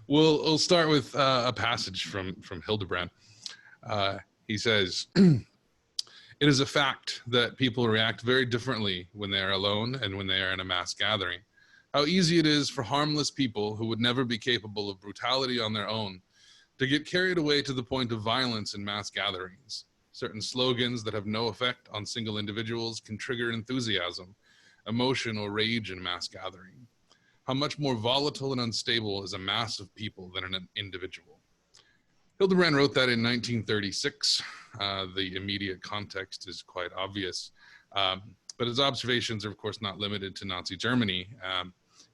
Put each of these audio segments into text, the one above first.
We'll start with a passage from Hildebrand. He says, "It is a fact that people react very differently when they are alone and when they are in a mass gathering. How easy it is for harmless people who would never be capable of brutality on their own to get carried away to the point of violence in mass gatherings. Certain slogans that have no effect on single individuals can trigger enthusiasm, emotion, or rage in mass gathering. How much more volatile and unstable is a mass of people than an individual." Hildebrand wrote that in 1936. The immediate context is quite obvious, but his observations are, of course, not limited to Nazi Germany,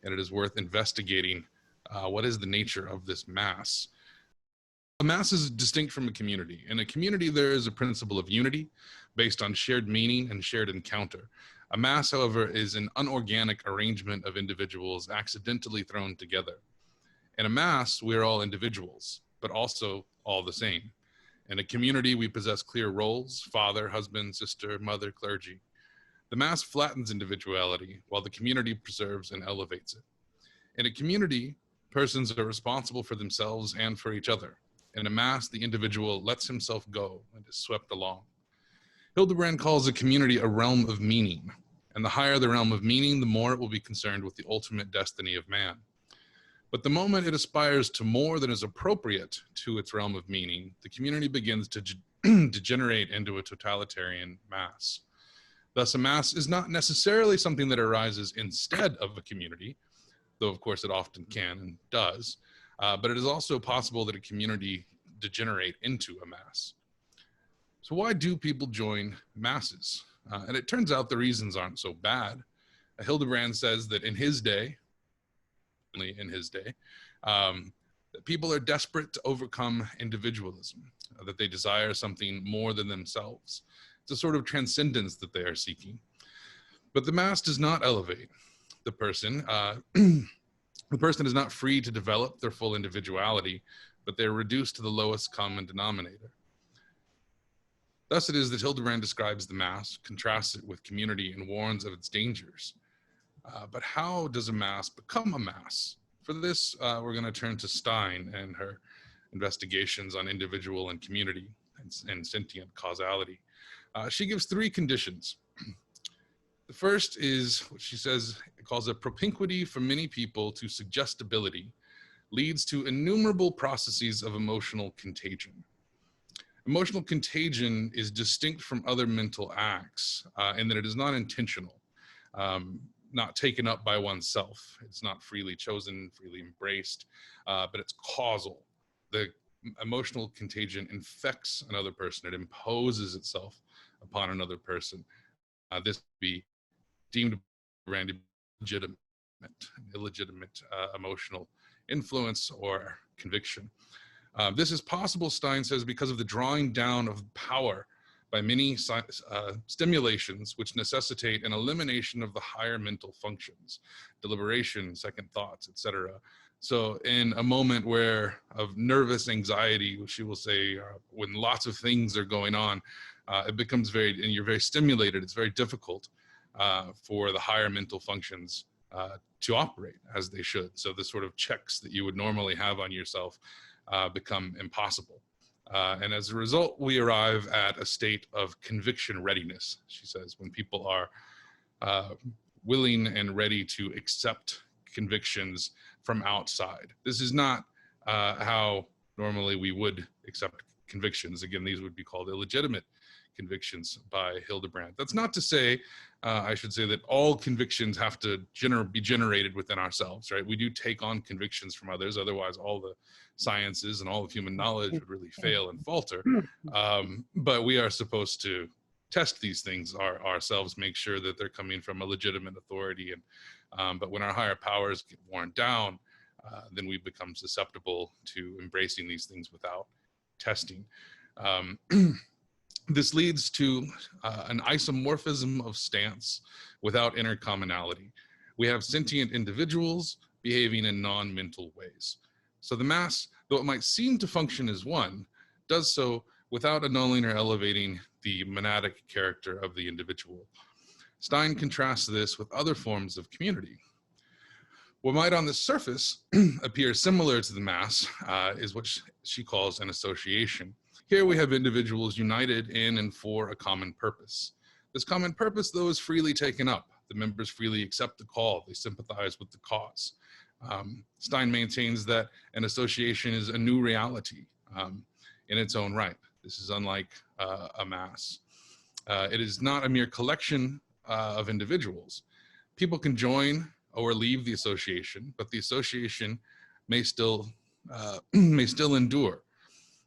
and it is worth investigating what is the nature of this mass. A mass is distinct from a community. In a community, there is a principle of unity based on shared meaning and shared encounter. A mass, however, is an unorganic arrangement of individuals accidentally thrown together. In a mass, we are all individuals, but also all the same. In a community, we possess clear roles: father, husband, sister, mother, clergy. The mass flattens individuality, while the community preserves and elevates it. In a community, persons are responsible for themselves and for each other. In a mass, the individual lets himself go and is swept along. Hildebrand calls a community a realm of meaning, and the higher the realm of meaning, the more it will be concerned with the ultimate destiny of man. But the moment it aspires to more than is appropriate to its realm of meaning, the community begins to degenerate into a totalitarian mass. Thus, a mass is not necessarily something that arises instead of a community, though of course it often can and does, but it is also possible that a community degenerate into a mass. So why do people join masses? And it turns out the reasons aren't so bad. Hildebrand says that in his day, that people are desperate to overcome individualism, that they desire something more than themselves. It's a sort of transcendence that they are seeking. But the mass does not elevate the person. The person is not free to develop their full individuality, but they're reduced to the lowest common denominator. Thus it is that Hildebrand describes the mass, contrasts it with community, and warns of its dangers. But how does a mass become a mass? For this, we're going to turn to Stein and her investigations on individual and community and sentient causality. She gives three conditions. The first is what she says, calls a propinquity for many people to suggestibility, leads to innumerable processes of emotional contagion. Emotional contagion is distinct from other mental acts in that it is not intentional, not taken up by oneself. It's not freely chosen, freely embraced, but it's causal. The emotional contagion infects another person. It imposes itself upon another person. This would be deemed illegitimate emotional influence or conviction. This is possible, Stein says, because of the drawing down of power by many stimulations which necessitate an elimination of the higher mental functions, deliberation, second thoughts, etc. So in a moment of nervous anxiety, she will say, when lots of things are going on, it becomes and you're very stimulated, it's very difficult for the higher mental functions to operate as they should. So the sort of checks that you would normally have on yourself become impossible. And as a result, we arrive at a state of conviction readiness, she says, when people are willing and ready to accept convictions from outside. This is not how normally we would accept convictions. Again, these would be called illegitimate convictions by Hildebrand. That's not to say, I should say, that all convictions have to be generated within ourselves, right? We do take on convictions from others, otherwise all the sciences and all of human knowledge would really fail and falter. But we are supposed to test these things ourselves, make sure that they're coming from a legitimate authority. And but when our higher powers get worn down, then we become susceptible to embracing these things without testing. This leads to an isomorphism of stance without inner commonality. We have sentient individuals behaving in non-mental ways. So the mass, though it might seem to function as one, does so without annulling or elevating the monadic character of the individual. Stein contrasts this with other forms of community. What might on the surface appear similar to the mass is what she calls an association. Here we have individuals united in and for a common purpose. This common purpose, though, is freely taken up. The members freely accept the call. They sympathize with the cause. Stein maintains that an association is a new reality in its own right. This is unlike a mass. It is not a mere collection of individuals. People can join or leave the association, but the association may still endure.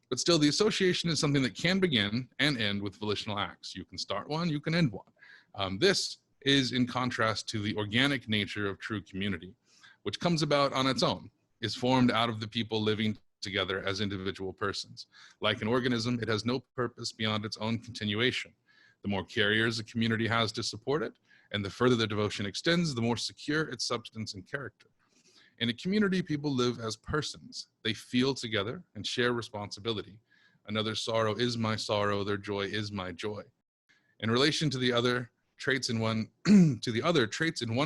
But still, the association is something that can begin and end with volitional acts. You can start one, you can end one. This is in contrast to the organic nature of true community, which comes about on its own, is formed out of the people living together as individual persons. Like an organism, it has no purpose beyond its own continuation. The more carriers a community has to support it, and the further the devotion extends, the more secure its substance and character. In a community, people live as persons. They feel together and share responsibility. Another's sorrow is my sorrow, their joy is my joy. In relation to the other, traits in one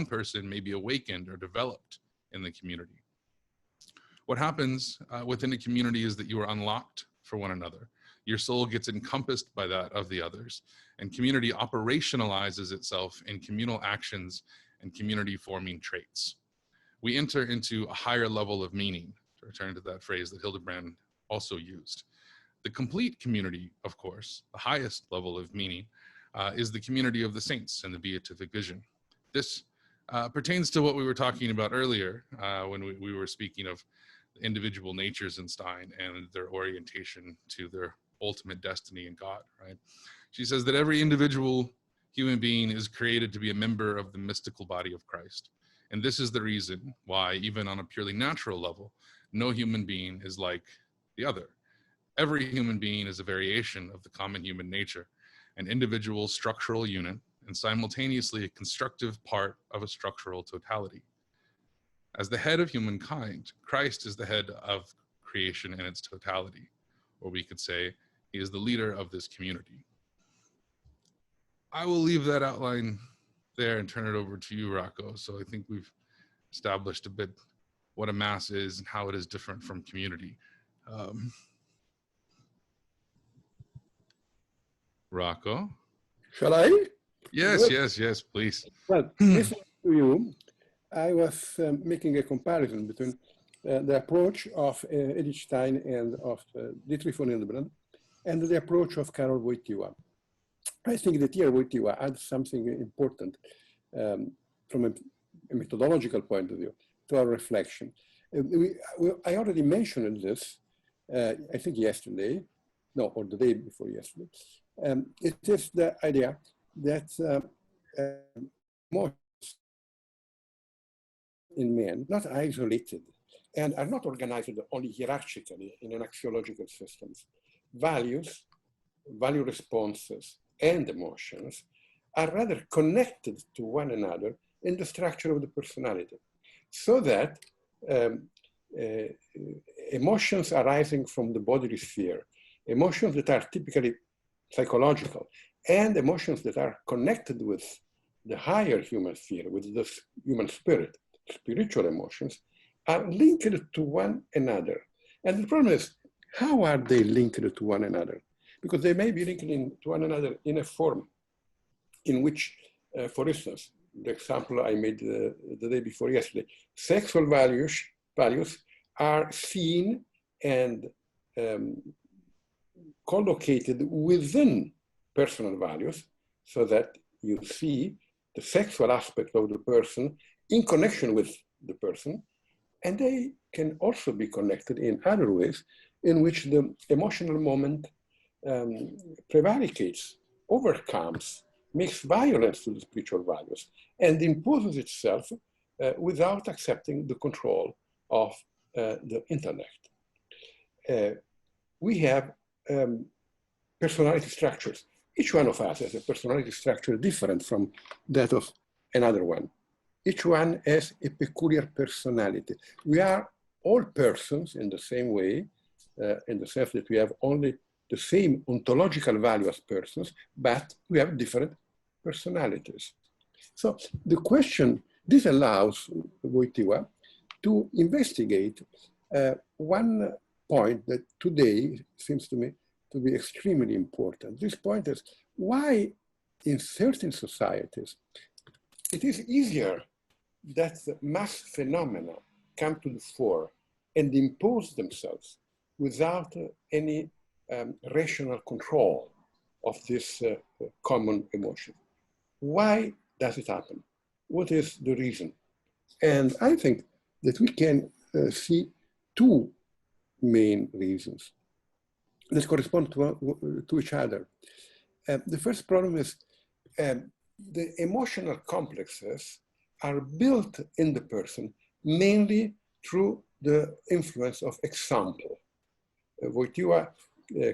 person may be awakened or developed in the community. What happens within a community is that you are unlocked for one another. Your soul gets encompassed by that of the others, and community operationalizes itself in communal actions and community-forming traits. We enter into a higher level of meaning, to return to that phrase that Hildebrand also used. The complete community, of course, the highest level of meaning, is the community of the saints and the beatific vision. This pertains to what we were talking about earlier when we were speaking of individual natures in Stein and their orientation to their ultimate destiny in God, right? She says that every individual human being is created to be a member of the mystical body of Christ. And this is the reason why, even on a purely natural level, no human being is like the other. Every human being is a variation of the common human nature, an individual structural unit, and simultaneously a constructive part of a structural totality. As the head of humankind, Christ is the head of creation in its totality, or we could say he is the leader of this community. I will leave that outline there and turn it over to you, Rocco. So I think we've established a bit what a mass is and how it is different from community. Rocco? Shall I? Yes, yes, please. Well, listening to you, I was making a comparison between the approach of Edith Stein and of Dietrich von Hildebrand and the approach of Karol Wojtyła. I think that here Wojtyła adds something important from a methodological point of view to our reflection. I already mentioned this, I think yesterday, no, or the day before yesterday. It is the idea that emotions in men, not isolated, and are not organized only hierarchically in an axiological systems. Values, value responses, and emotions are rather connected to one another in the structure of the personality, so that emotions arising from the bodily sphere, emotions that are typically psychological, and emotions that are connected with the higher human sphere, with the human spirit, spiritual emotions, are linked to one another. And the problem is, how are they linked to one another? Because they may be linked to one another in a form in which, for instance, the example I made the day before yesterday, sexual values are seen and collocated within personal values, so that you see the sexual aspect of the person in connection with the person, and they can also be connected in other ways in which the emotional moment prevaricates, overcomes, makes violence to the spiritual values, and imposes itself without accepting the control of the intellect. We have personality structures. Each one of us has a personality structure different from that of another one. Each one has a peculiar personality. We are all persons in the same way, in the sense that we have only the same ontological value as persons, but we have different personalities. So the question, this allows Wojtyła to investigate one point that today seems to me to be extremely important. This point is why in certain societies it is easier that the mass phenomena come to the fore and impose themselves without any rational control of this common emotion. Why does it happen? What is the reason? And I think that we can see two main reasons that correspond to each other. The first problem is the emotional complexes are built in the person mainly through the influence of example. Wojtyła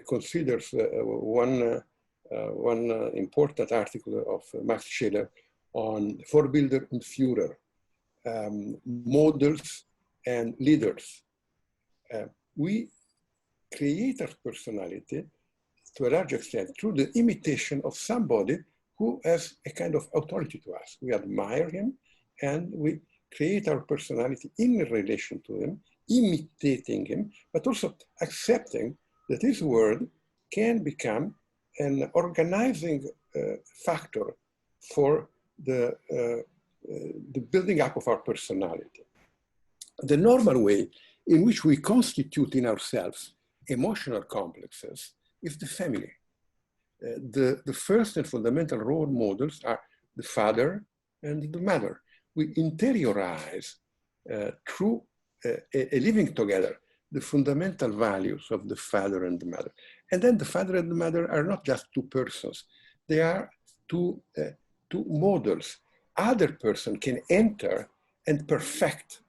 considers one important article of Max Scheler on Vorbilder und Führer, models and leaders. We create our personality to a large extent through the imitation of somebody who has a kind of authority to us. We admire him and we create our personality in relation to him, imitating him, but also accepting that his word can become an organizing factor for the building up of our personality. The normal way in which we constitute in ourselves emotional complexes is the family. The first and fundamental role models are the father and the mother. We interiorize through a living together the fundamental values of the father and the mother. And then the father and the mother are not just two persons. They are two models. Other person can enter and perfect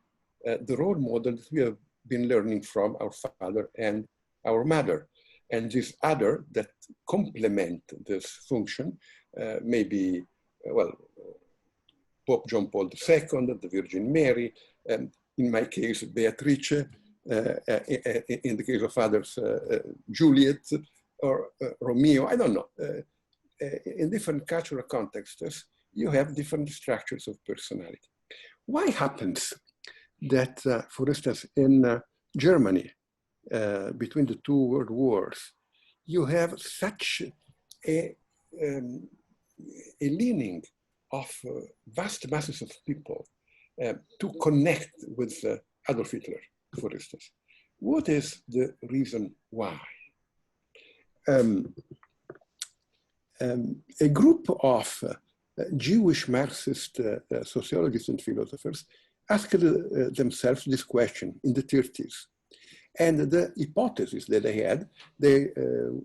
the role model that we have been learning from our father and our mother. And this other that complement this function may be, well, Pope John Paul II, the Virgin Mary, in my case, Beatrice, in the case of others, Juliet or Romeo, I don't know. In different cultural contexts, you have different structures of personality. Why happens that, for instance, in Germany, between the two world wars, you have such a leaning of vast masses of people to connect with Adolf Hitler, for instance? What is the reason why? A group of Jewish Marxist sociologists and philosophers asked themselves this question in the 30s. And the hypothesis that they had, they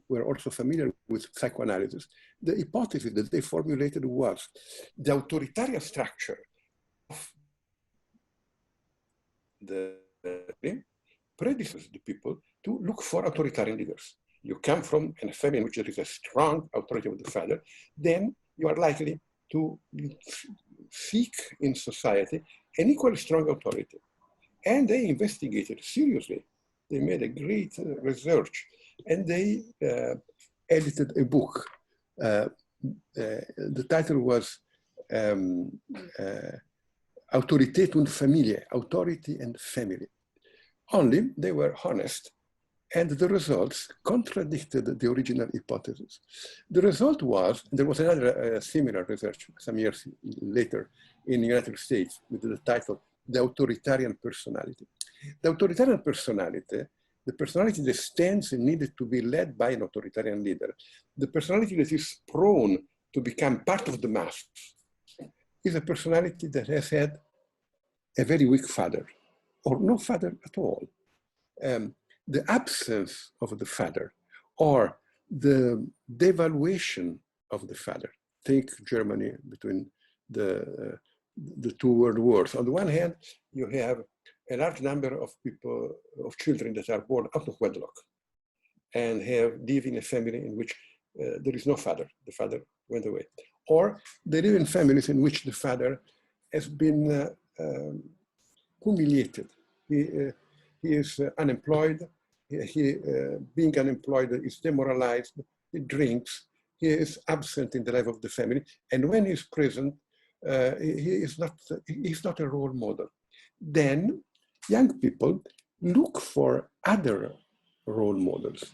were also familiar with psychoanalysis. The hypothesis that they formulated was the authoritarian structure of the predisposes the people to look for authoritarian leaders. You come from a family in which there is a strong authority of the father, then you are likely to seek in society an equally strong authority. And they investigated seriously. They made a great research and they edited a book. The title was Autorität und Familie, Authority and Family. Only they were honest and the results contradicted the original hypothesis. The result was, there was another similar research some years later in the United States with the title, The Authoritarian Personality. The authoritarian personality, the personality that stands and needed to be led by an authoritarian leader, the personality that is prone to become part of the mass, is a personality that has had a very weak father, or no father at all. The absence of the father, or the devaluation of the father. Take Germany between the two world wars. On the one hand, you have a large number of people, of children that are born out of wedlock and live in a family in which there is no father. The father went away. Or they live in families in which the father has been humiliated. He is unemployed. Being unemployed is demoralized. He drinks. He is absent in the life of the family. And when he's present, he's not a role model. Then young people look for other role models,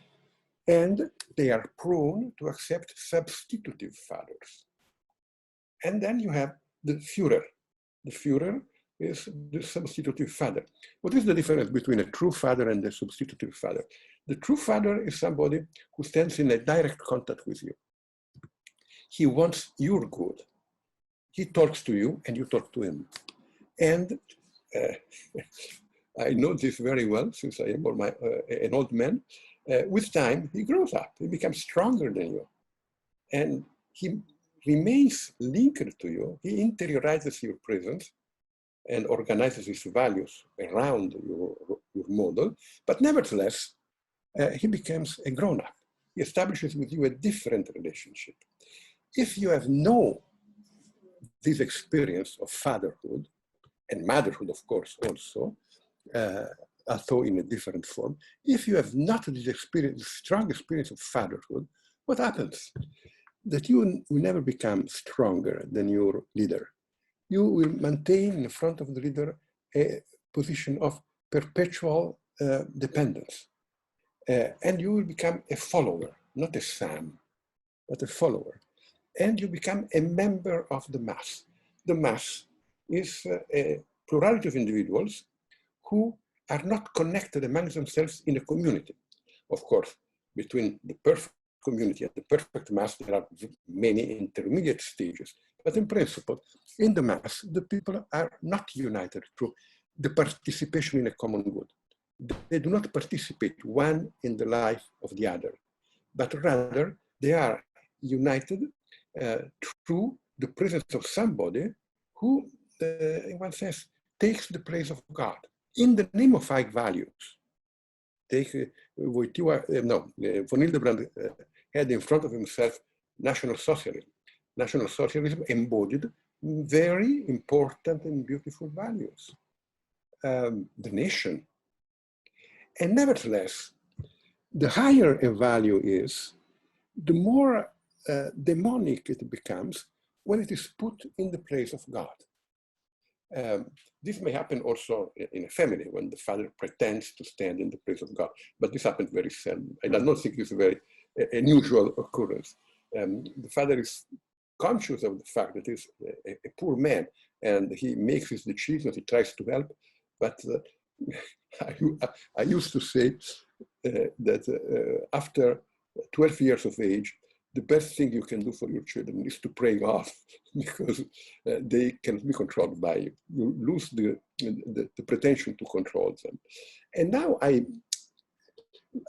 and they are prone to accept substitutive fathers. And then you have the Führer. The Führer is the substitutive father. What is the difference between a true father and a substitutive father? The true father is somebody who stands in a direct contact with you. He wants your good. He talks to you and you talk to him. And I know this very well since I am an old man. With time, he grows up. He becomes stronger than you. And he remains linked to you. He interiorizes your presence and organizes his values around your model. But nevertheless, he becomes a grown-up. He establishes with you a different relationship. If you have this experience of fatherhood, and motherhood, of course, also, although in a different form, if you have not this experience, this strong experience of fatherhood, what happens? That you will never become stronger than your leader. You will maintain in front of the leader a position of perpetual dependence. And you will become a follower, not a son, but a follower. And you become a member of the mass. The mass is a plurality of individuals who are not connected among themselves in a community. Of course, between the perfect community and the perfect mass, there are many intermediate stages. But in principle, in the mass, the people are not united through the participation in a common good. They do not participate one in the life of the other, but rather they are united through the presence of somebody who, in one sense, takes the place of God in the name of high values. Von Hildebrand had in front of himself National Socialism. National Socialism embodied very important and beautiful values. The nation. And nevertheless, the higher a value is, the more demonic it becomes when it is put in the place of God. This may happen also in a family when the father pretends to stand in the place of God, but this happens very seldom. I don't think it's a very unusual occurrence. The father is conscious of the fact that he's a poor man and he makes his decisions, he tries to help, but I used to say that after 12 years of age, the best thing you can do for your children is to pray off, because they can be controlled by you. You lose the pretension to control them. And now I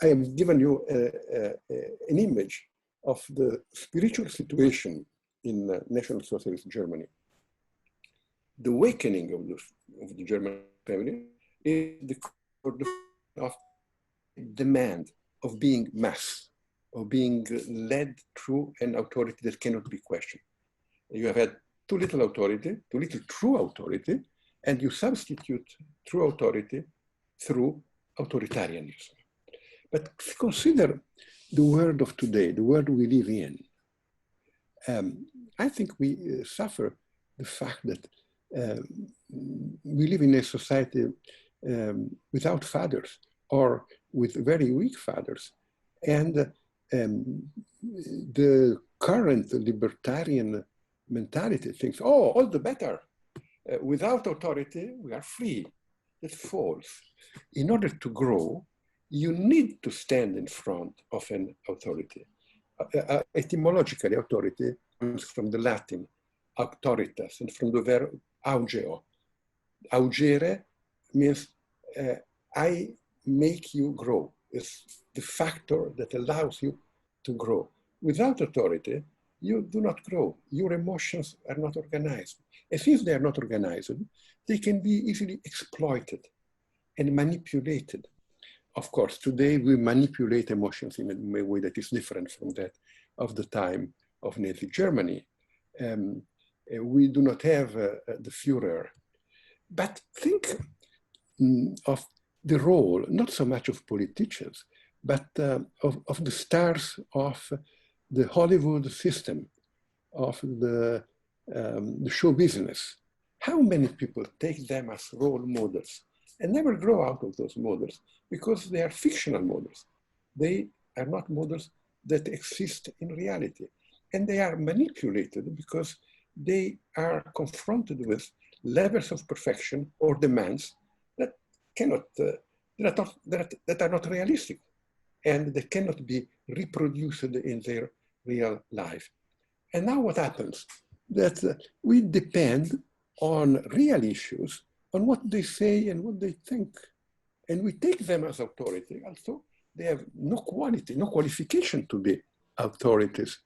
have given you an image of the spiritual situation in National Socialist Germany. The awakening of the German family is the of demand of being mass, of being led through an authority that cannot be questioned. You have had too little authority, too little true authority, and you substitute true authority through authoritarianism. But consider the world of today, the world we live in. I think we suffer the fact that we live in a society without fathers, or with very weak fathers. And the current libertarian mentality thinks, oh, all the better. Without authority, we are free. That's false. In order to grow, you need to stand in front of an authority. Etymologically, authority comes from the Latin auctoritas and from the verb augeo. Augere means I make you grow. It's the factor that allows you to grow. Without authority, you do not grow. Your emotions are not organized. And since they are not organized, they can be easily exploited and manipulated. Of course, today we manipulate emotions in a way that is different from that of the time of Nazi Germany. We do not have the Führer. But think of the role, not so much of politicians, but of the stars of the Hollywood system, of the show business. How many people take them as role models and never grow out of those models because they are fictional models. They are not models that exist in reality. And they are manipulated because they are confronted with levels of perfection or demands that cannot, that are not realistic, and they cannot be reproduced in their real life. And now what happens? That we depend on real issues, on what they say and what they think. And we take them as authority, although they have no quality, no qualification to be authorities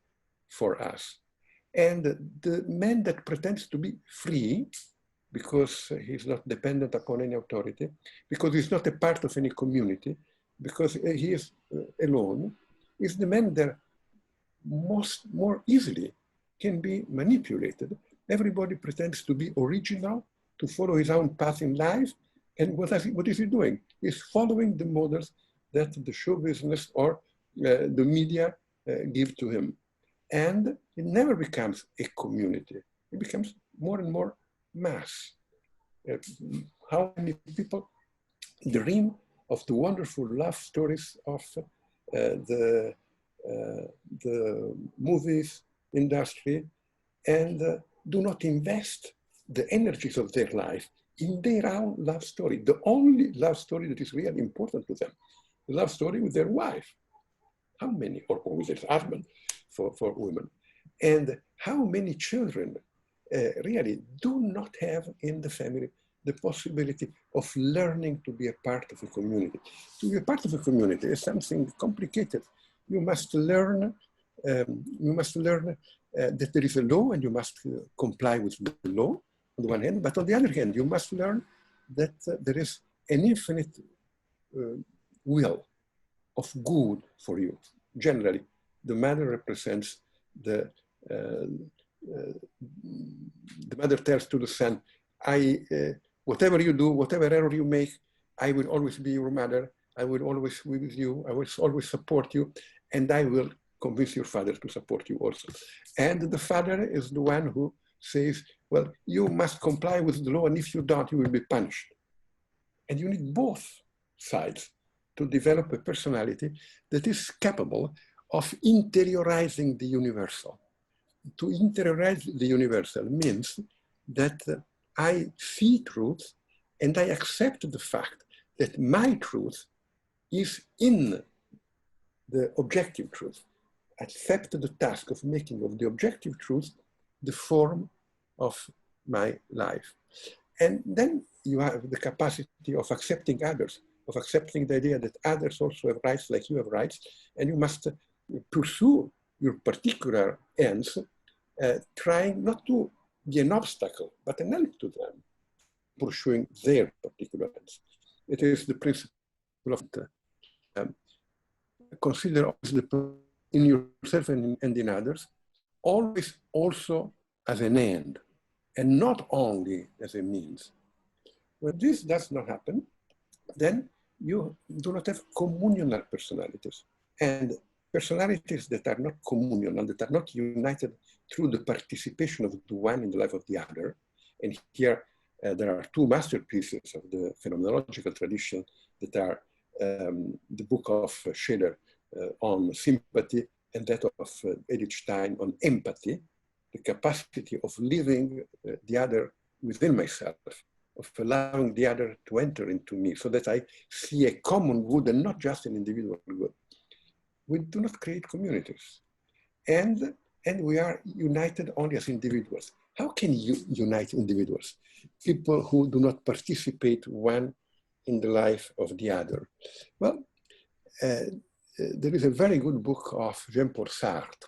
for us. And the man that pretends to be free, because he's not dependent upon any authority, because he's not a part of any community, because he is alone, is the man that more easily can be manipulated. Everybody pretends to be original, to follow his own path in life. And what is he doing? He's following the models that the show business or the media give to him. And it never becomes a community. It becomes more and more mass. How many people dream of the wonderful love stories of the movies industry and do not invest the energies of their life in their own love story, the only love story that is really important to them, the love story with their wife. How many, or with their husband for women, and how many children really do not have in the family the possibility of learning to be a part of a community. To be a part of a community is something complicated. You must learn that there is a law and you must comply with the law on the one hand, but on the other hand, you must learn that there is an infinite will of good for you. Generally, the mother represents the mother tells to the son, whatever you do, whatever error you make, I will always be your mother. I will always be with you. I will always support you. And I will convince your father to support you also. And the father is the one who says, well, you must comply with the law. And if you don't, you will be punished. And you need both sides to develop a personality that is capable of interiorizing the universal. To interiorize the universal means that I see truth and I accept the fact that my truth is in the objective truth. Accept the task of making of the objective truth the form of my life. And then you have the capacity of accepting others, of accepting the idea that others also have rights like you have rights, and you must pursue your particular ends, trying not to be an obstacle, but an help to them, pursuing their particular ends. It is the principle of consider in yourself and in others, always also as an end, and not only as a means. When this does not happen, then you do not have communal personalities. And personalities that are not communal, that are not united through the participation of the one in the life of the other. And here there are two masterpieces of the phenomenological tradition that are the book of Schiller on sympathy and that of Edith Stein on empathy, the capacity of living the other within myself, of allowing the other to enter into me so that I see a common good and not just an individual good. We do not create communities. And we are united only as individuals. How can you unite individuals? People who do not participate one in the life of the other. Well, there is a very good book of Jean-Paul Sartre.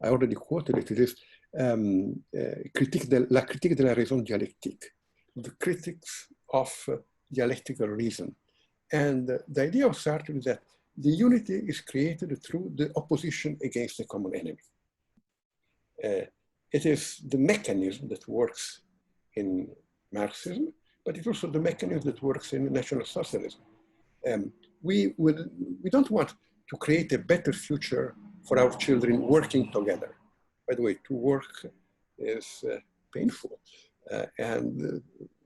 I already quoted it. It is La critique de la raison dialectique, the critics of dialectical reason. And the idea of Sartre is that the unity is created through the opposition against a common enemy. It is the mechanism that works in Marxism, but it's also the mechanism that works in National Socialism. We don't want to create a better future for our children working together. By the way, to work is painful. And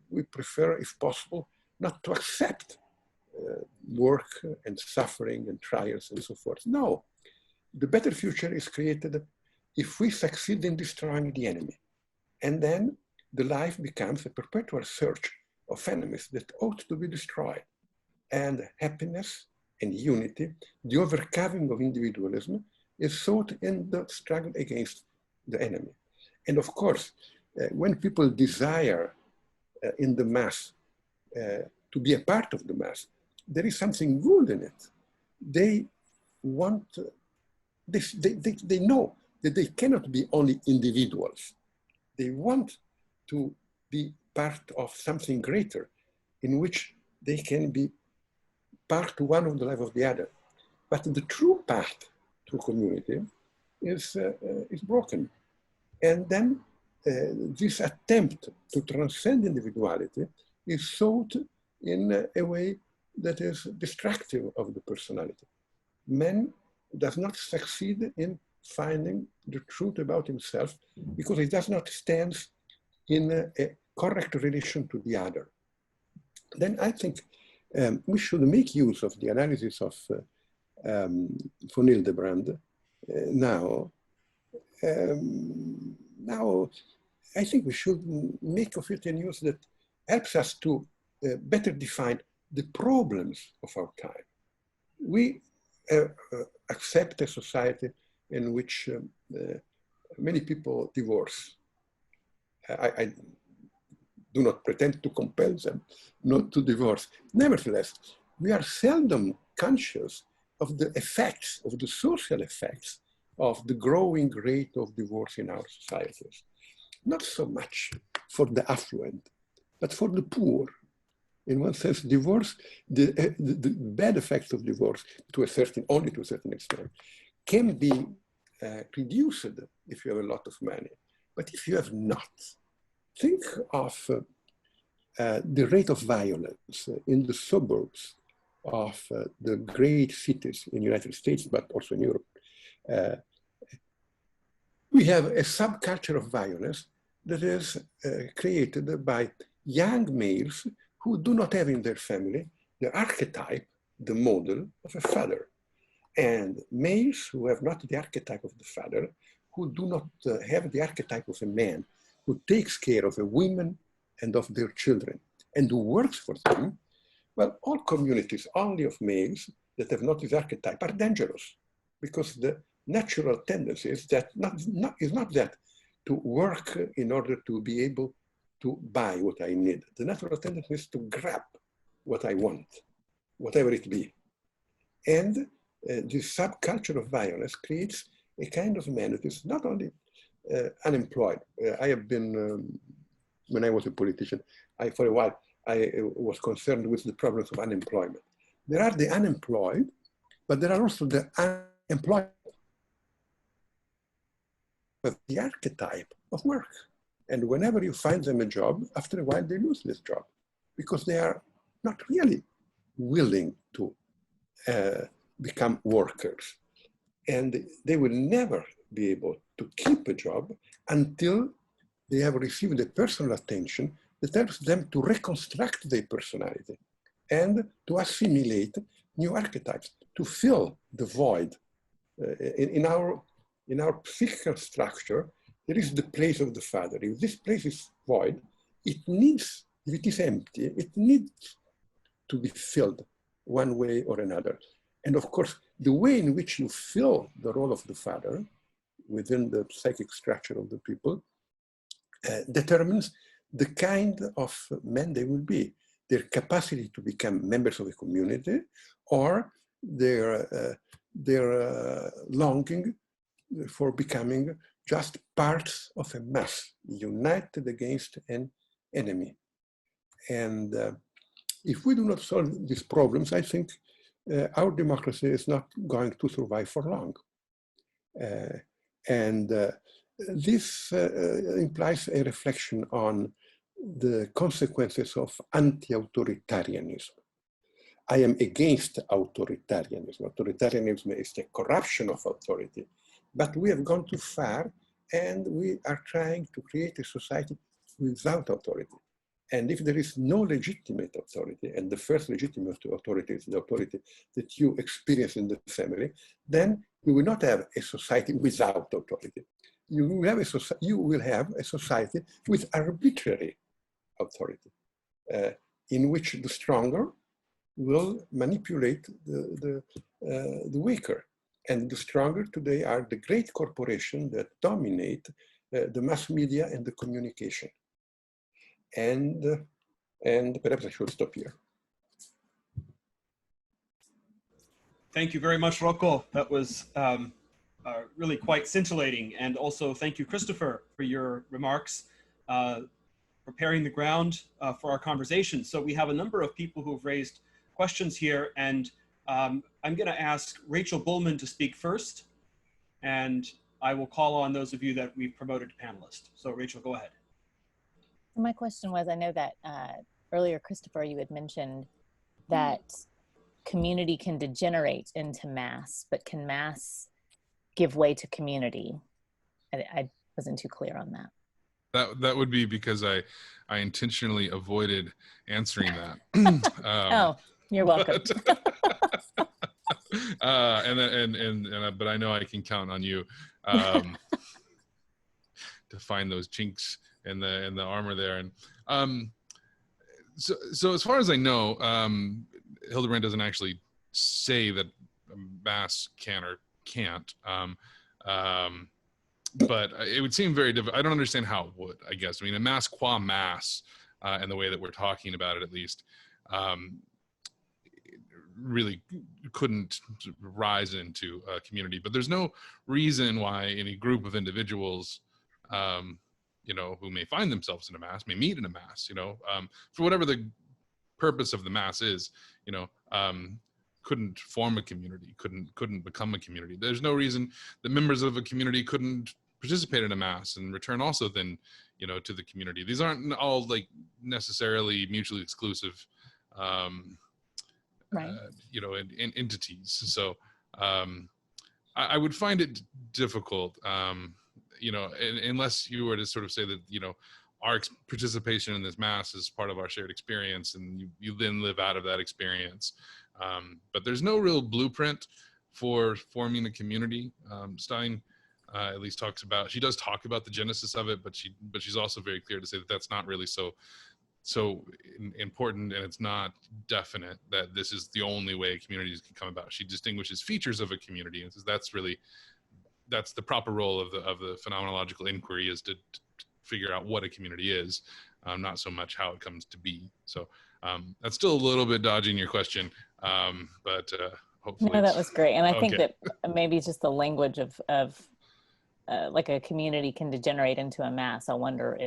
we prefer, if possible, not to accept work and suffering and trials and so forth. No, the better future is created if we succeed in destroying the enemy. And then the life becomes a perpetual search of enemies that ought to be destroyed. And happiness and unity, the overcoming of individualism, is sought in the struggle against the enemy. And of course, when people desire in the mass to be a part of the mass, there is something good in it. They want, they know that they cannot be only individuals. They want to be part of something greater in which they can be part one of the life of the other. But the true path to community is broken. And then this attempt to transcend individuality is sought in a way that is destructive of the personality. Man does not succeed in finding the truth about himself because he does not stand in a correct relation to the other. Then I think we should make use of the analysis of von Hildebrand now. Now, I think we should make of it a use that helps us to better define the problems of our time. We accept a society in which many people divorce. I do not pretend to compel them not to divorce. Nevertheless, we are seldom conscious of the effects, of the social effects of the growing rate of divorce in our societies. Not so much for the affluent, but for the poor. In one sense, divorce, the bad effects of divorce only to a certain extent, can be reduced if you have a lot of money. But if you have not, think of the rate of violence in the suburbs of the great cities in the United States, but also in Europe. We have a subculture of violence that is created by young males who do not have in their family the archetype, the model of a father. And males who have not the archetype of the father, who do not have the archetype of a man who takes care of a woman and of their children and who works for them. Well, all communities only of males that have not this archetype are dangerous because the natural tendency is that is not that to work in order to be able to buy what I need. The natural tendency is to grab what I want, whatever it be. And this subculture of violence creates a kind of man that is not only unemployed. I have been, when I was a politician, for a while, I was concerned with the problems of unemployment. There are the unemployed, but there are also the unemployed. But the archetype of work. And whenever you find them a job, after a while they lose this job because they are not really willing to become workers. And they will never be able to keep a job until they have received a personal attention that helps them to reconstruct their personality and to assimilate new archetypes, to fill the void. In our psychical structure, there is the place of the father. If this place is void, it needs, if it is empty, it needs to be filled one way or another. And of course, the way in which you fill the role of the father within the psychic structure of the people determines the kind of men they will be, their capacity to become members of a community, or their longing for becoming just parts of a mass, united against an enemy. And if we do not solve these problems, I think our democracy is not going to survive for long. This implies a reflection on the consequences of anti-authoritarianism. I am against authoritarianism. Authoritarianism is the corruption of authority, but we have gone too far and we are trying to create a society without authority. And if there is no legitimate authority, and the first legitimate authority is the authority that you experience in the family, then you will not have a society without authority. You will have a society with arbitrary authority, in which the stronger will manipulate the weaker. And the stronger today are the great corporations that dominate the mass media and the communication. And perhaps I should stop here. Thank you very much, Rocco. That was really quite scintillating. And also thank you, Christopher, for your remarks, preparing the ground for our conversation. So we have a number of people who have raised questions here, and I'm going to ask Rachel Bullman to speak first, and I will call on those of you that we've promoted to panelists. So Rachel, go ahead. My question was, I know that earlier, Christopher, you had mentioned that community can degenerate into mass, but can mass give way to community? I wasn't too clear on that. That would be because I intentionally avoided answering that. Oh, you're welcome. But I know I can count on you to find those chinks in the armor there. And so as far as I know, Hildebrand doesn't actually say that mass can or can't. But it would seem very difficult. I don't understand how it would, I guess. I mean, a mass qua mass, and the way that we're talking about it, at least, really couldn't rise into a community. But there's no reason why any group of individuals, you know, who may find themselves in a mass, may meet in a mass, you know, for whatever the purpose of the mass is, you know, couldn't form a community, couldn't become a community. There's no reason that members of a community couldn't participate in a mass and return also then, you know, to the community. These aren't all like necessarily mutually exclusive, right. You know, in entities. So I would find it difficult, you know, unless you were to sort of say that, you know, our participation in this mass is part of our shared experience, and you then live out of that experience. But there's no real blueprint for forming a community. Stein at least talks about, she does talk about the genesis of it, but she's also very clear to say that that's not really so important, and it's not definite that this is the only way communities can come about. She distinguishes features of a community and says that's the proper role of the phenomenological inquiry, is to figure out what a community is, not so much how it comes to be. So that's still a little bit dodging your question, but hopefully. No, that was great. And I think okay. that maybe just the language of like a community can degenerate into a mass. I wonder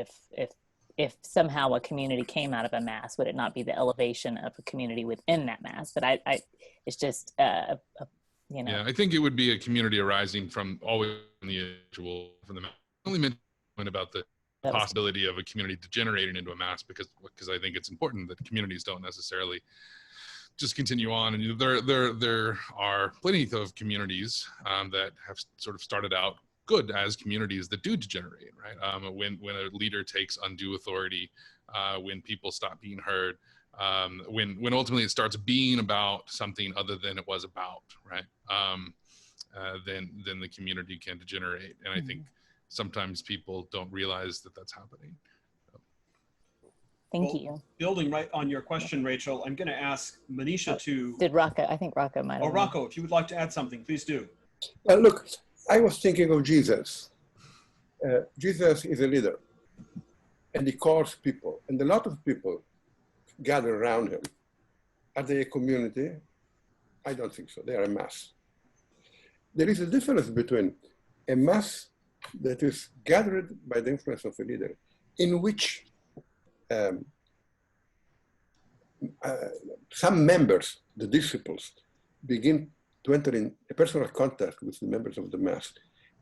if somehow a community came out of a mass, would it not be the elevation of a community within that mass? But it's just, you know. Yeah, I think it would be a community arising from always from the individual, from the mass. I only mentioned about the possibility of a community degenerating into a mass because I think it's important that communities don't necessarily just continue on. And there are plenty of communities that have sort of started out good as communities that do degenerate, right? When a leader takes undue authority, when people stop being heard, when ultimately it starts being about something other than it was about, right? Then the community can degenerate. And I think sometimes people don't realize that that's happening. Thank you. Building right on your question, Rachel, I'm going to ask Manisha to... Did Rocco, I think Rocco might have... Oh, Rocco, if you would like to add something, please do. Look, I was thinking of Jesus. Jesus is a leader, and he calls people, and a lot of people gather around him. Are they a community? I don't think so. They are a mass. There is a difference between a mass that is gathered by the influence of a leader, in which some members, the disciples, begin to enter in a personal contact with the members of the mass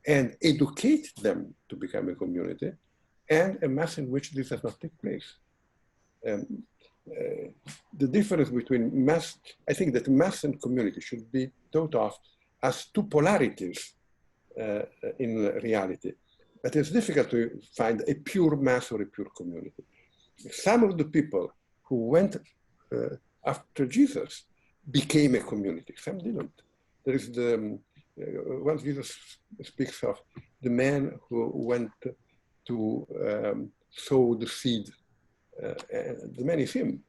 and educate them to become a community, and a mass in which this does not take place. The difference between mass, I think that mass and community should be thought of as two polarities in reality. But it's difficult to find a pure mass or a pure community. some of the people who went after Jesus became a community, some didn't. There is the, once Jesus speaks of the man who went to sow the seed, the man is him,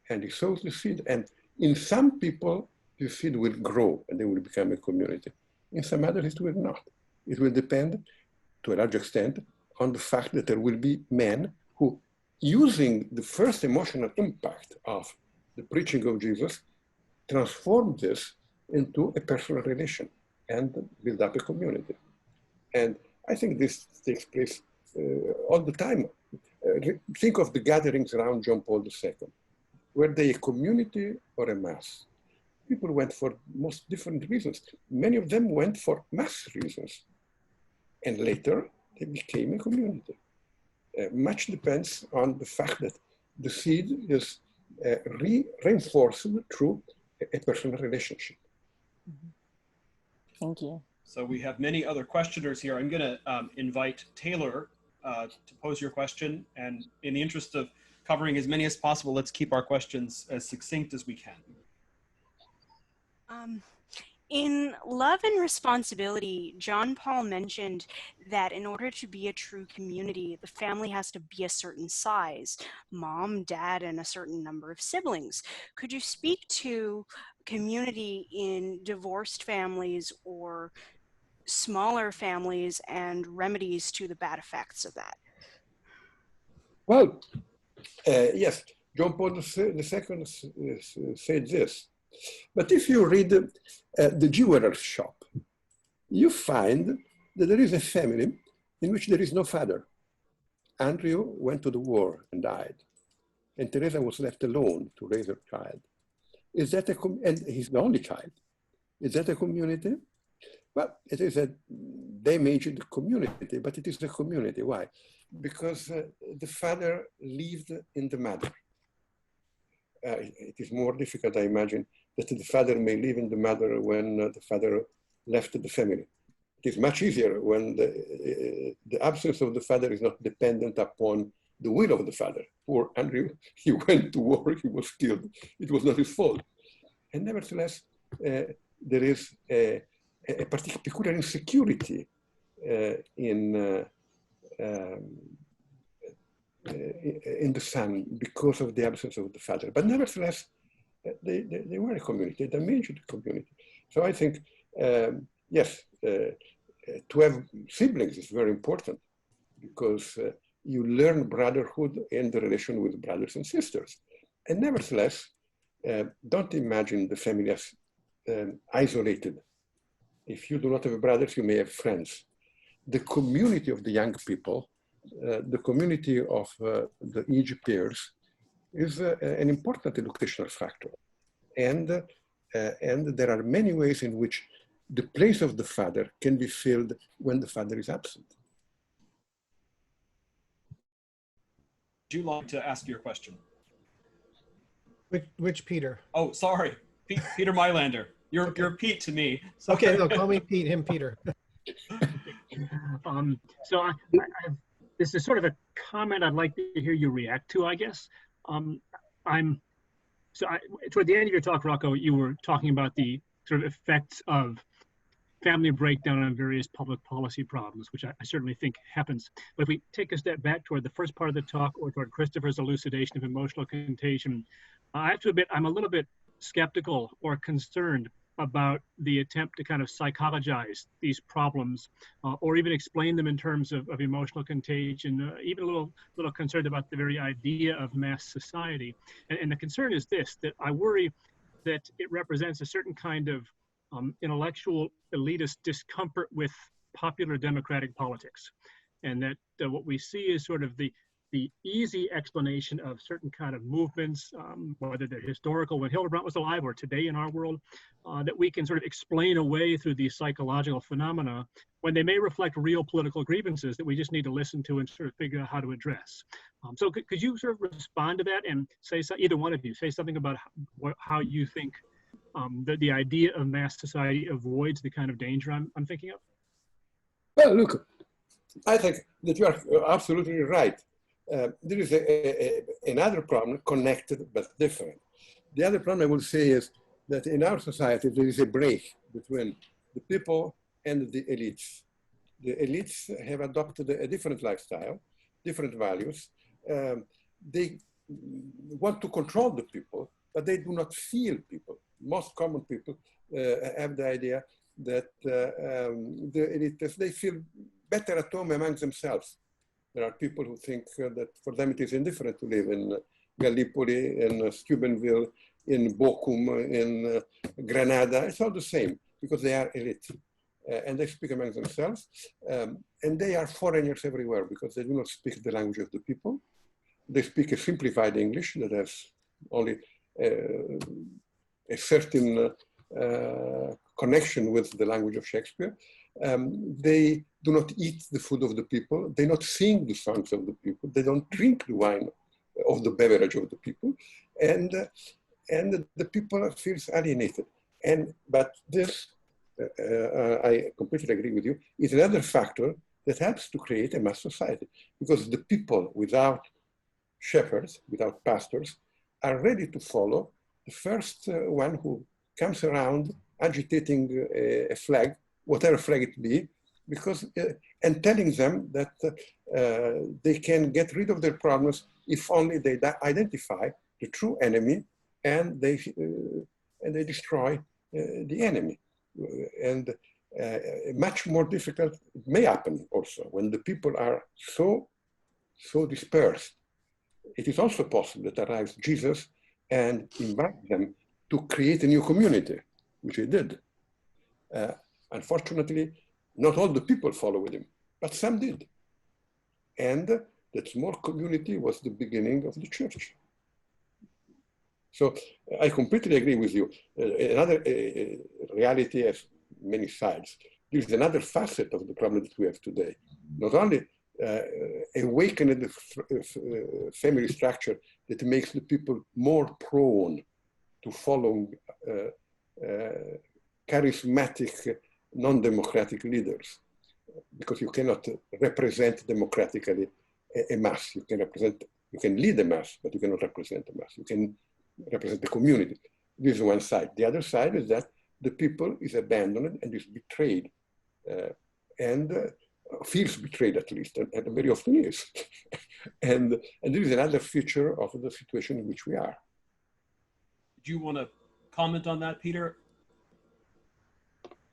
and he sows the seed, and in some people, the seed will grow and they will become a community. In some others, it will not. It will depend, to a large extent, on the fact that there will be men who, using the first emotional impact of the preaching of Jesus, transform this into a personal relation and build up a community. And I think this takes place all the time. Think of the gatherings around John Paul II. Were they a community or a mass? People went for most different reasons. Many of them went for mass reasons. And later, they became a community. Much depends on the fact that the seed is reinforced through a personal relationship. Thank you. So we have many other questioners here. I'm going to invite Taylor to pose your question. And in the interest of covering as many as possible, let's keep our questions as succinct as we can. In Love and Responsibility, John Paul mentioned that in order to be a true community, the family has to be a certain size, mom, dad, and a certain number of siblings. Could you speak to community in divorced families or smaller families and remedies to the bad effects of that? Well, yes, John Paul II said this. But if you read the jeweler's shop, you find that there is a family in which there is no father. Andrew went to the war and died, and Teresa was left alone to raise her child. Is that and he's the only child. Is that a community? Well, it is a damaged community, but it is a community. Why? Because the father lived in the mother. It is more difficult, I imagine, that the father may live in the mother when the father left the family. It is much easier when the absence of the father is not dependent upon the will of the father. Poor Andrew, he went to war, he was killed. It was not his fault. And nevertheless, there is a particular peculiar insecurity in the son because of the absence of the father. But nevertheless, they were a community, they damaged the community. So I think, yes, to have siblings is very important because you learn brotherhood in the relation with brothers and sisters. And nevertheless, don't imagine the family as isolated. If you do not have brothers, you may have friends. The community of the young people, the community of the age peers is an important educational factor. And there are many ways in which the place of the father can be filled when the father is absent. Would you like to ask your question? Which Peter? Oh, sorry, Peter Mylander. You're Pete to me. Sorry. Okay, no, call me Pete, him Peter. So this is sort of a comment I'd like to hear you react to, I guess. Toward the end of your talk, Rocco, you were talking about the sort of effects of family breakdown on various public policy problems, which I certainly think happens. But if we take a step back toward the first part of the talk or toward Christopher's elucidation of emotional contagion, I have to admit I'm a little bit skeptical or concerned about the attempt to kind of psychologize these problems or even explain them in terms of emotional contagion, even a little concerned about the very idea of mass society. And the concern is this, that I worry that it represents a certain kind of intellectual elitist discomfort with popular democratic politics. And that what we see is sort of the easy explanation of certain kind of movements, whether they're historical when Hildebrand was alive or today in our world, that we can sort of explain away through these psychological phenomena when they may reflect real political grievances that we just need to listen to and sort of figure out how to address. So could you sort of respond to that and say, either one of you, say something about how you think the idea of mass society avoids the kind of danger I'm thinking of? Well, look, I think that you are absolutely right. There is another problem connected but different. The other problem I will say is that in our society, there is a break between the people and the elites. The elites have adopted a different lifestyle, different values. They want to control the people, but they do not feel people. Most common people have the idea that the elites, they feel better at home among themselves. There are people who think that for them it is indifferent to live in Gallipoli, in Steubenville, in Bochum, in Granada. It's all the same because they are elite. And they speak among themselves. And they are foreigners everywhere because they do not speak the language of the people. They speak a simplified English that has only a certain connection with the language of Shakespeare. They do not eat the food of the people. They don't sing the songs of the people. They don't drink the wine of the beverage of the people. And the people feel alienated. But this, I completely agree with you, is another factor that helps to create a mass society. Because the people without shepherds, without pastors, are ready to follow the first one who comes around agitating a flag, whatever flag it be, because, and telling them that they can get rid of their problems if only they identify the true enemy and they destroy the enemy. And much more difficult, it may happen also when the people are so dispersed. It is also possible that arrives Jesus and invites them to create a new community, which he did. Unfortunately, not all the people followed him, but some did. And that small community was the beginning of the church. So I completely agree with you. Another reality has many sides. There's another facet of the problem that we have today. Not only awakened the family structure that makes the people more prone to follow charismatic, non-democratic leaders, because you cannot represent democratically a mass. You can lead a mass, but you cannot represent a mass. You can represent the community. This is one side. The other side is that the people is abandoned and is betrayed, and feels betrayed at least, and very often is. and this is another feature of the situation in which we are. Do you want to comment on that, Peter?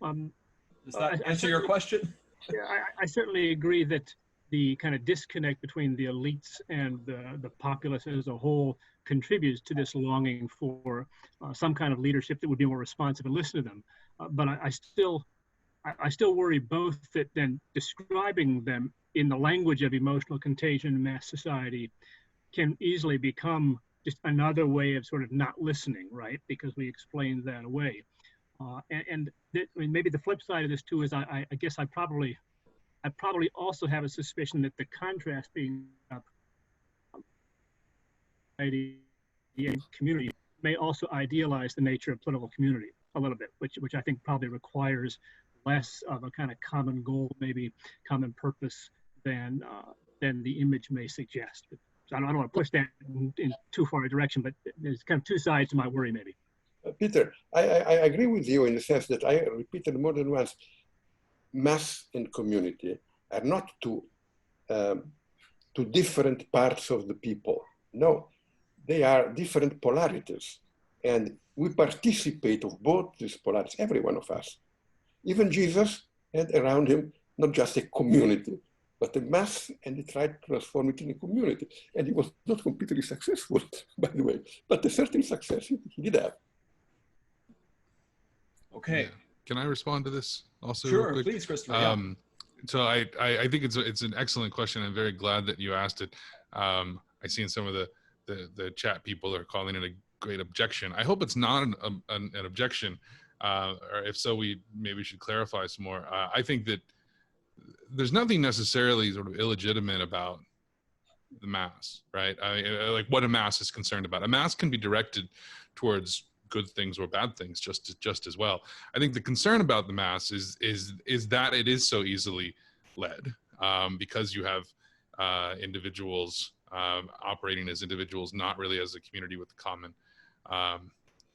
Does that answer your question? Yeah, I certainly agree that the kind of disconnect between the elites and the populace as a whole contributes to this longing for some kind of leadership that would be more responsive and listen to them. But I still worry both that then describing them in the language of emotional contagion in mass society can easily become just another way of sort of not listening, right? Because we explain that away. I mean, maybe the flip side of this too is I guess I probably also have a suspicion that the contrast being community may also idealize the nature of political community a little bit, which I think probably requires less of a kind of common goal, maybe common purpose than the image may suggest. So I don't want to push that in too far a direction, but there's kind of two sides to my worry, maybe. Peter, I agree with you in the sense that I repeated more than once, mass and community are not two different parts of the people. No, they are different polarities. And we participate of both these polarities, every one of us. Even Jesus had around him not just a community, but a mass, and he tried to transform it in a community. And he was not completely successful, by the way, but a certain success he did have. Okay. Yeah. Can I respond to this also? Sure, please, Christopher. So I think it's an excellent question. I'm very glad that you asked it. I seen some of the chat people are calling it a great objection. I hope it's not an objection, or if so, we maybe should clarify some more. I think that there's nothing necessarily sort of illegitimate about the mass, right? Like what a mass is concerned about. A mass can be directed towards good things or bad things just as well. I think the concern about the mass is that it is so easily led, because you have individuals operating as individuals, not really as a community with a common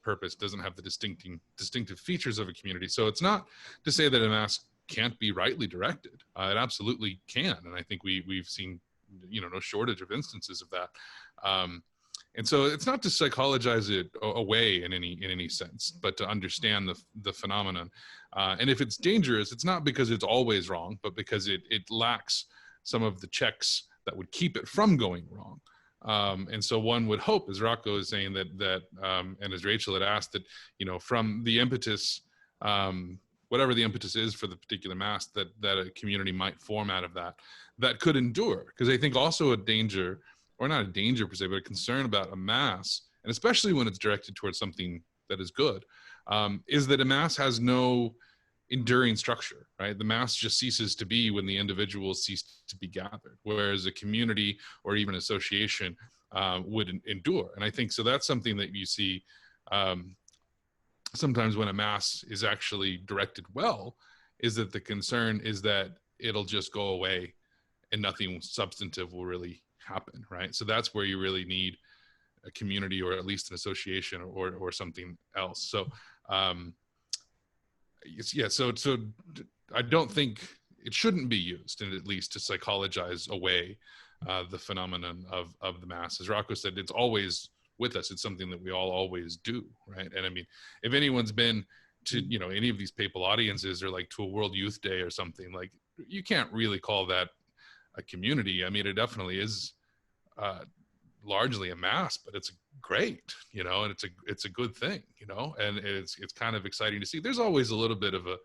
purpose, doesn't have the distinctive features of a community. So it's not to say that a mass can't be rightly directed. It absolutely can, and I think we've seen, you know, no shortage of instances of that. And so it's not to psychologize it away in any sense, but to understand the phenomenon. And if it's dangerous, it's not because it's always wrong, but because it lacks some of the checks that would keep it from going wrong. And so one would hope, as Rocco is saying, that and as Rachel had asked, that, you know, from the impetus, whatever the impetus is for the particular mass, that a community might form out of that could endure. Because I think also a danger, or not a danger per se, but a concern about a mass, and especially when it's directed towards something that is good, is that a mass has no enduring structure, right? The mass just ceases to be when the individuals cease to be gathered, whereas a community or even association would endure. And I think so that's something that you see sometimes when a mass is actually directed well, is that the concern is that it'll just go away and nothing substantive will really happen, right? So that's where you really need a community, or at least an association, or something else. So yeah, so I don't think it shouldn't be used, and at least to psychologize away the phenomenon of the mass. As Rocco said, it's always with us. It's something that we all always do, right? And I mean, if anyone's been to, you know, any of these papal audiences, or like to a World Youth Day or something, like, you can't really call that a community. I mean, it definitely is largely a mass, but it's great, you know, and it's a good thing, you know, and it's kind of exciting to see. There's always a little bit of a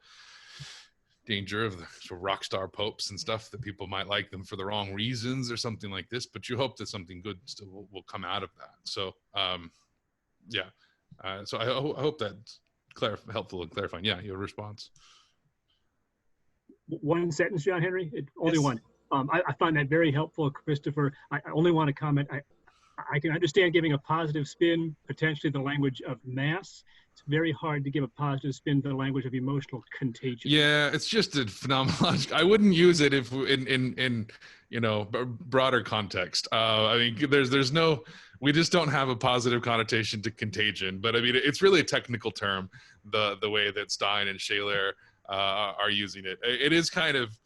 danger of the sort of rock star popes and stuff, that people might like them for the wrong reasons or something like this, but you hope that something good still will come out of that. So yeah, so I hope that's helpful in clarifying. Yeah, your response. One sentence, John Henry, only Yes. one. I find that very helpful, Christopher. I only want to comment. I can understand giving a positive spin, potentially the language of mass. It's very hard to give a positive spin to the language of emotional contagion. Yeah, it's just a phenomenological. I wouldn't use it if in you know, broader context. I mean, there's no, we just don't have a positive connotation to contagion. But I mean, it's really a technical term, the way that Stein and Shaler are using it. It is kind of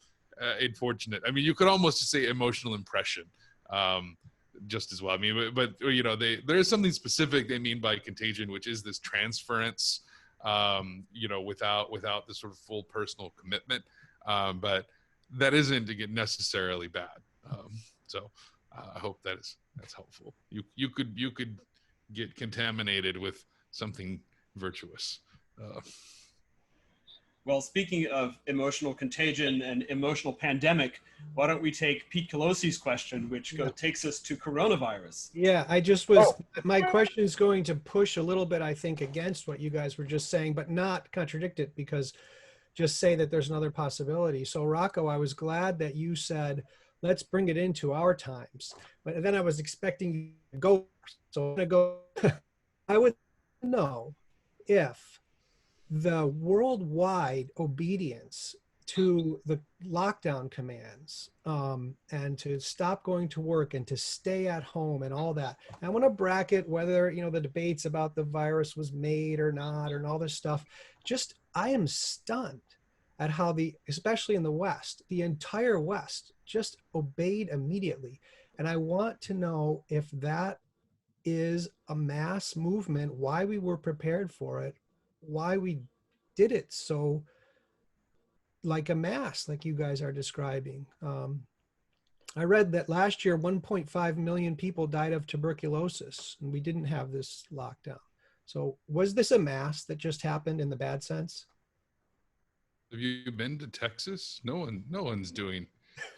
unfortunate. I mean, you could almost just say emotional impression. Just as well. I mean, but you know, there is something specific they mean by contagion, which is this transference, you know, without the sort of full personal commitment. But that isn't necessarily bad. So I hope that's helpful. You could get contaminated with something virtuous. Well, speaking of emotional contagion and emotional pandemic, why don't we take Pete Colosi's question, which takes us to coronavirus. Yeah, I just was, my question is going to push a little bit, I think, against what you guys were just saying, but not contradict it, because just say that there's another possibility. So Rocco, I was glad that you said, let's bring it into our times. But then I was expecting you to go, so I'm gonna go, I would know if the worldwide obedience to the lockdown commands and to stop going to work and to stay at home and all that. I want to bracket whether, you know, the debates about the virus was made or not, and all this stuff. Just, I am stunned at how especially in the West, the entire West just obeyed immediately. And I want to know if that is a mass movement, why we were prepared for it, why we did it so like a mass, like you guys are describing. I read that last year 1.5 million people died of tuberculosis, and we didn't have this lockdown. So was this a mass that just happened in the bad sense? Have you been to Texas? No one's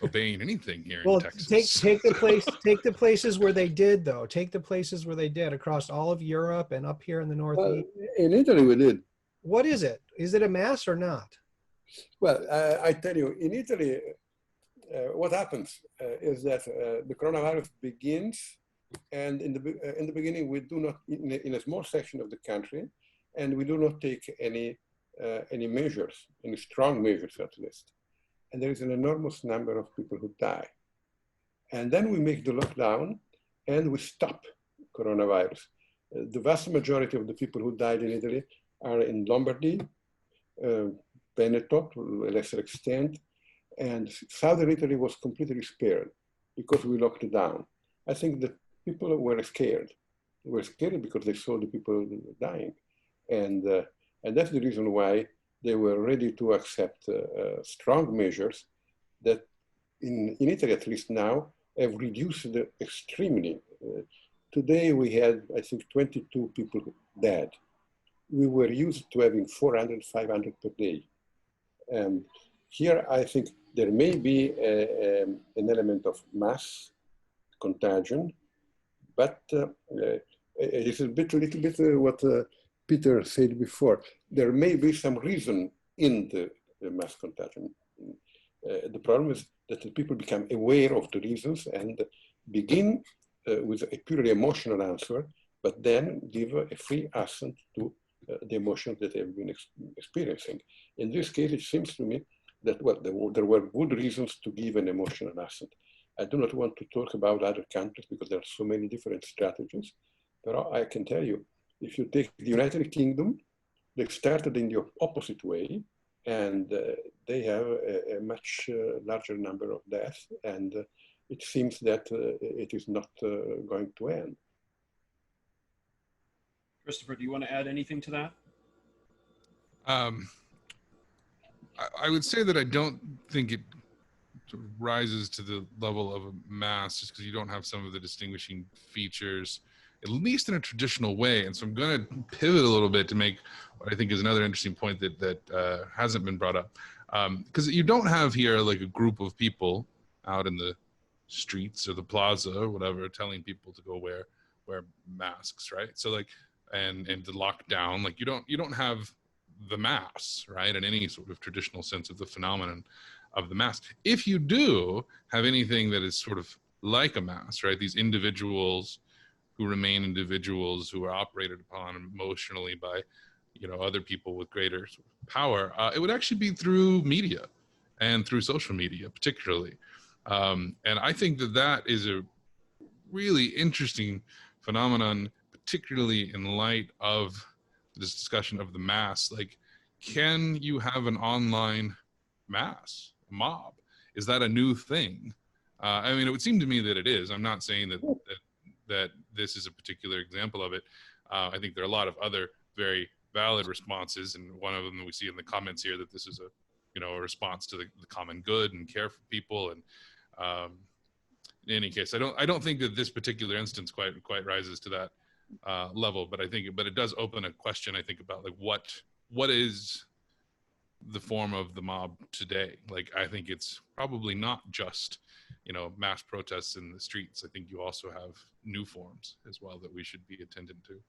obeying anything here Well, in Texas. take the places where they did, though. Take the places where they did across all of Europe and up here in the Northeast. In Italy, we did. What is it? Is it a mass or not? Well, I tell you, in Italy, what happens is that the coronavirus begins, and in the beginning, we do not, in a small section of the country, and we do not take any measures, any strong measures at least. And there is an enormous number of people who die. And then we make the lockdown and we stop coronavirus. The vast majority of the people who died in Italy are in Lombardy, Veneto to a lesser extent, and southern Italy was completely spared because we locked it down. I think that people were scared. They were scared because they saw the people dying. And that's the reason why they were ready to accept strong measures that in Italy, at least now, have reduced extremely. Today we had, I think, 22 people dead. We were used to having 400, 500 per day. Here, I think there may be an element of mass contagion, but it is a little bit what Peter said before. There may be some reason in the mass contagion. The problem is that the people become aware of the reasons and begin with a purely emotional answer, but then give a free assent to the emotions that they have been experiencing. In this case, it seems to me that there were good reasons to give an emotional assent. I do not want to talk about other countries because there are so many different strategies, but I can tell you, if you take the United Kingdom, they started in the opposite way, and they have a much larger number of deaths, and it seems that it is not going to end. Christopher, do you want to add anything to that? I would say that I don't think it sort of rises to the level of a mass just because you don't have some of the distinguishing features, at least in a traditional way. And so I'm going to pivot a little bit to make what I think is another interesting point that hasn't been brought up. Because you don't have here like a group of people out in the streets or the plaza or whatever telling people to go wear masks, right? So like, and to lock down, like you don't have the mass, right, in any sort of traditional sense of the phenomenon of the mass. If you do have anything that is sort of like a mass, right, these individuals who remain individuals who are operated upon emotionally by, you know, other people with greater sort of power, it would actually be through media and through social media particularly. And I think that is a really interesting phenomenon, particularly in light of this discussion of the mass. Like, can you have an online mass, a mob? Is that a new thing? I mean, it would seem to me that it is. I'm not saying that this is a particular example of it. I think there are a lot of other very valid responses, and one of them that we see in the comments here, that this is a response to the common good and care for people. And in any case, I don't think that this particular instance quite rises to that level, but it does open a question, I think, about like what is the form of the mob today. Like, I think it's probably not just, mass protests in the streets. I think you also have new forms as well that we should be attendant to.